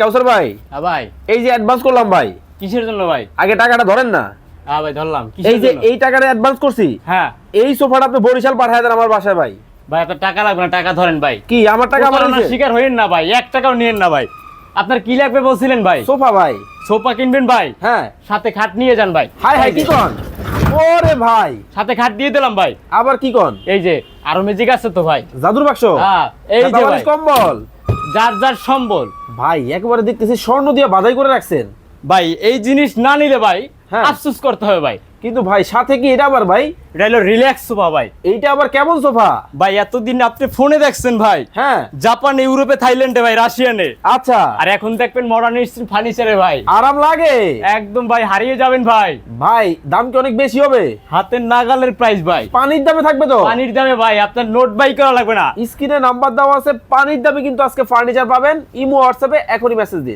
কাউসার ভাই, হ্যাঁ ভাই। এই যে অ্যাডভান্স করলাম ভাই, কিসের জন্য ভাই? আগে টাকাটা ধরেন না। হ্যাঁ ভাই ধরলাম। এই কিসের যে জন্য? এই টাকাটা অ্যাডভান্স করছি, হ্যাঁ এই সোফাটা আপনি বরিশাল পাঠায় দেন আমার বাসায় ভাই। ভাই আপনার টাকা লাগবে না, টাকা ধরেন ভাই। কি আমার টাকা আমার প্রতারণার শিকার হইেন না ভাই, 1 টাকাও নিয়েন না ভাই। আপনার কি লাগবে বলছিলেন ভাই? সোফা ভাই। সোফা কিনবেন ভাই? হ্যাঁ। সাথে খাট নিয়ে যান ভাই। হাই হাই কি কোন? ওরে ভাই, সাথে খাট দিয়ে দিলাম ভাই। আবার কি কোন? এই যে আরো ম্যাজিক আছে তো ভাই। জাদুর বাক্স। হ্যাঁ এই যে ভাই কম্বল যার যার সম্বল। ভাই একবারে দেখতেছি স্বর্ণ দিয়ে বাধাই করে রাখছেন ভাই এই জিনিস না নিলে ভাই হ্যাঁ। আফসোস করতে হবে ভাই। কিন্তু ভাই সাথে কি এটা আবার ভাই? এটা হলো রিল্যাক্স সোফা ভাই। এইটা আবার কেমন সোফা? ভাই এতদিন আপনি ফোনে দেখছেন ভাই, হ্যাঁ জাপানে, ইউরোপে, থাইল্যান্ডে ভাই, রাশিয়ানে। আচ্ছা, আর এখন দেখবেন মডার্ন ফার্নিচারে ভাই। আরাম লাগে একদম ভাই হারিয়ে যাবেন ভাই। ভাই। দাম কি অনেক বেশি হবে? হাতের নাগালের প্রাইস ভাই। পানির দামে থাকবে তো? পানির দামে ভাই, আপনার নোট বাই করা লাগবে না। স্ক্রিনে নাম্বার দেওয়া আছে, পানির দামে কিন্তু আজকে ফার্নিচার পাবেন। ইমো হোয়াটসঅ্যাপে এখনই মেসেজ দিন।